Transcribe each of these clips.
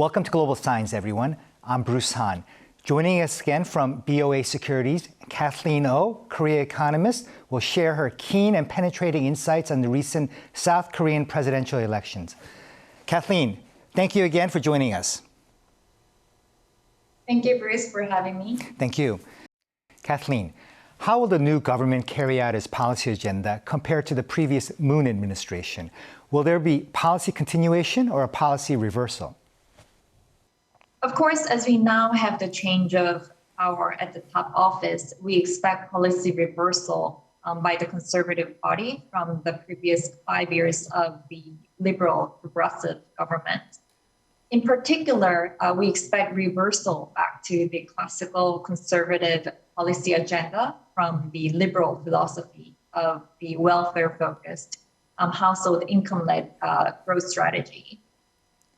Welcome to Global Signs, everyone. I'm Bruce Han. Joining us again from BoA Securities, Kathleen Oh, Korea economist, will share her keen and penetrating insights on the recent South Korean presidential elections. Kathleen, thank you again for joining us. Thank you, Bruce, for having me. Thank you. Kathleen, how will the new government carry out its policy agenda compared to the previous Moon administration? Will there be policy continuation or a policy reversal? Of course, as we now have the change of power at the top office, we expect policy reversal by the Conservative Party from the previous 5 years of the liberal progressive government. In particular, we expect reversal back to the classical conservative policy agenda from the liberal philosophy of the welfare-focused household income-led growth strategy.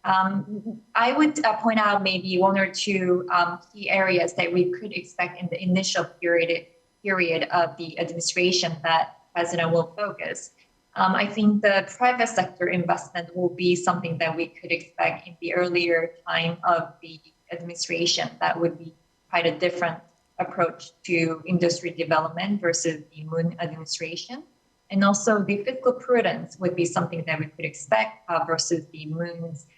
I would point out maybe one or two key areas that we could expect in the initial period of the administration that President will focus. I think the private sector investment will be something that we could expect in the earlier time of the administration. That would be quite a different approach to industry development versus the Moon administration. And also the fiscal prudence would be something that we could expect versus the Moon's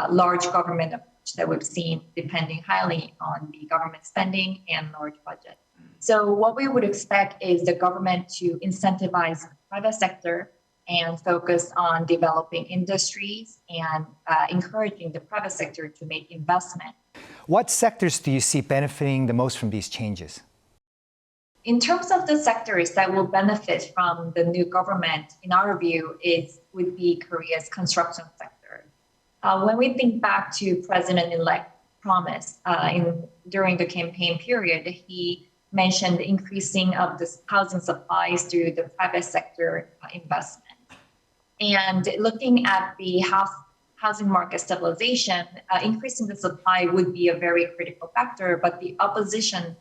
large government approach that we've seen, depending highly on the government spending and large budget. So what we would expect is the government to incentivize the private sector and focus on developing industries and encouraging the private sector to make investment. What sectors do you see benefiting the most from these changes? In terms of the sectors that will benefit from the new government, in our view, would be Korea's construction sector. When we think back to President-elect promise during the campaign period, he mentioned the increasing of the housing supplies through the private sector investment. And looking at the housing market stabilization, increasing the supply would be a very critical factor, but the opposition,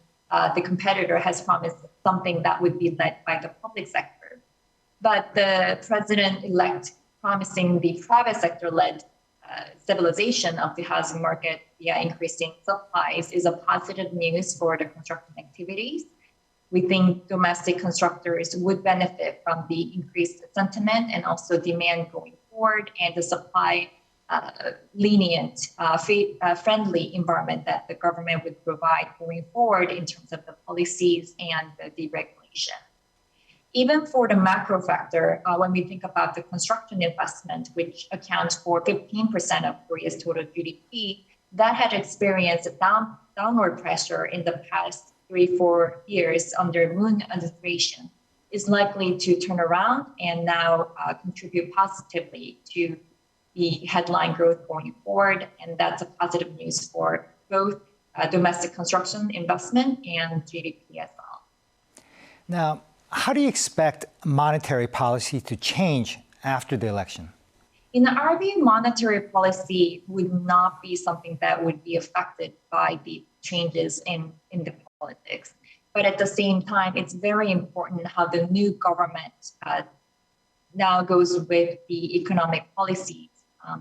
the competitor, has promised something that would be led by the public sector. But the president-elect promising the private sector-led stabilization of the housing market via increasing supplies is a positive news for the construction activities. We think domestic constructors would benefit from the increased sentiment and also demand going forward, and the supply lenient, friendly environment that the government would provide going forward in terms of the policies and the deregulation. Even for the macro factor, when we think about the construction investment, which accounts for 15% of Korea's total GDP, that had experienced downward pressure in the past 3-4 years under Moon administration, is likely to turn around and now contribute positively to the headline growth going forward. And that's a positive news for both domestic construction investment and GDP as well. Now, how do you expect monetary policy to change after the election? In our view, monetary policy would not be something that would be affected by the changes in the politics. But at the same time, it's very important how the new government now goes with the economic policies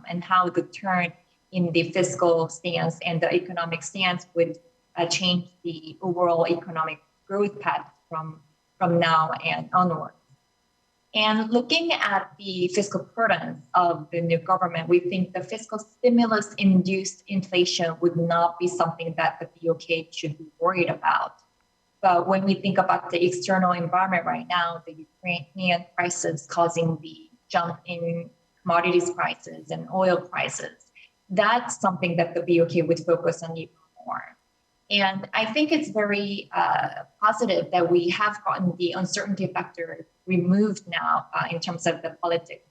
and how the turn in the fiscal stance and the economic stance would change the overall economic growth path from now and onward. And looking at the fiscal prudence of the new government, we think the fiscal stimulus-induced inflation would not be something that the BoK should be worried about. But when we think about the external environment right now, the Ukrainian crisis causing the jump in commodities prices and oil prices, that's something that the BoK would focus on even more. And I think it's very positive that we have gotten the uncertainty factor removed now in terms of the politics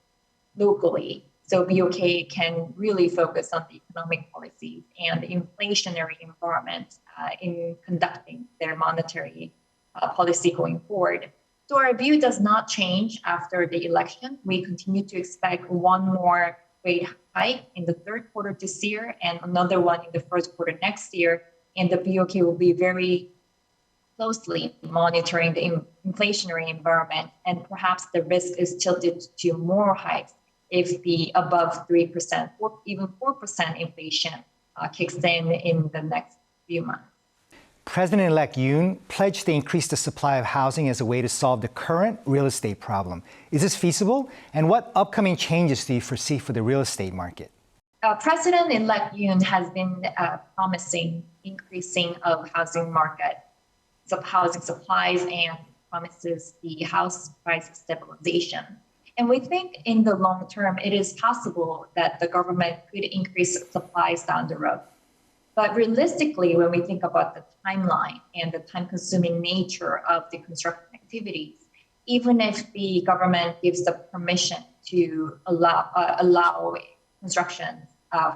locally. So BoK can really focus on the economic policies and the inflationary environment in conducting their monetary policy going forward. So our view does not change after the election. We continue to expect one more rate hike in the third quarter this year and another one in the first quarter next year. And the BoK will be very closely monitoring the inflationary environment, and perhaps the risk is tilted to more hikes if the above 3% or even 4% inflation kicks in the next few months. President-elect Yoon pledged to increase the supply of housing as a way to solve the current real estate problem. Is this feasible? And what upcoming changes do you foresee for the real estate market? President-elect Yoon has been promising increasing of housing market, of housing supplies, and promises the house price stabilization. And we think in the long term, it is possible that the government could increase supplies down the road. But realistically, when we think about the timeline and the time-consuming nature of the construction activities, even if the government gives the permission to allow construction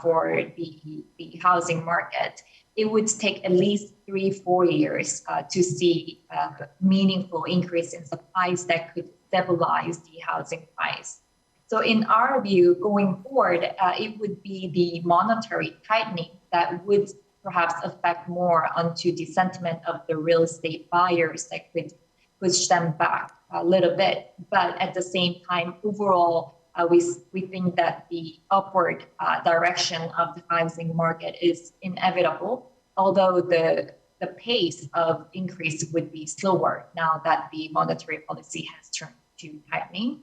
for the housing market, it would take at least 3-4 years to see a meaningful increase in supplies that could stabilize the housing price. So in our view, going forward, it would be the monetary tightening that would perhaps affect more onto the sentiment of the real estate buyers that could push them back a little bit. But at the same time, overall, we think that the upward direction of the housing market is inevitable, although the pace of increase would be slower now that the monetary policy has turned to tightening.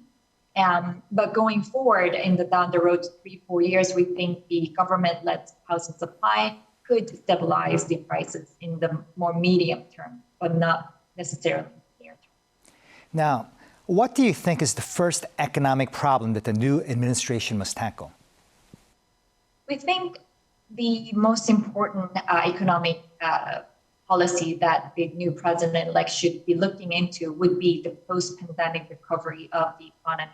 But going forward down the road, 3-4 years, we think the government-led housing supply could stabilize the prices in the more medium term, but not necessarily near term. Now, what do you think is the first economic problem that the new administration must tackle? We think the most important economic policy that the new president-elect should be looking into would be the post-pandemic recovery of the economy.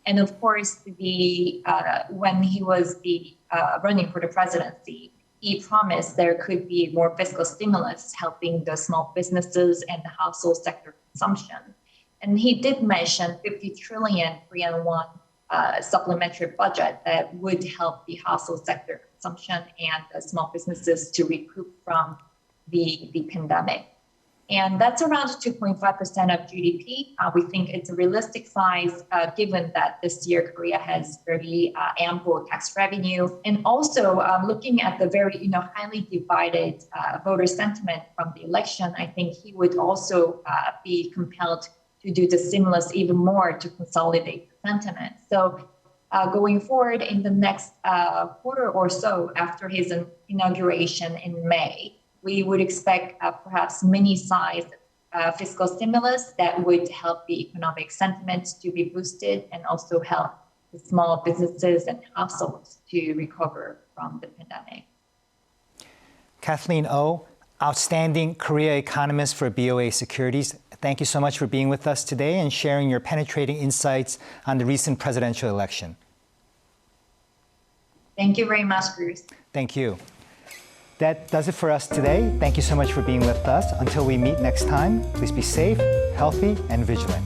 And of course, when he was running for the presidency, he promised there could be more fiscal stimulus helping the small businesses and the household sector consumption. And he did mention 50 trillion Korean won supplementary budget that would help the household sector consumption and the small businesses to recoup from the pandemic. And that's around 2.5% of GDP. We think it's a realistic size given that this year Korea has very ample tax revenue. And also looking at the very highly divided voter sentiment from the election, I think he would also be compelled to do the stimulus even more to consolidate the sentiment. So going forward in the next quarter or so after his inauguration in May, we would expect perhaps mini-sized fiscal stimulus that would help the economic sentiment to be boosted and also help the small businesses and households to recover from the pandemic. Kathleen Oh, outstanding Korea economist for BoA Securities. Thank you so much for being with us today and sharing your penetrating insights on the recent presidential election. Thank you very much, Bruce. Thank you. That does it for us today. Thank you so much for being with us. Until we meet next time, please be safe, healthy, and vigilant.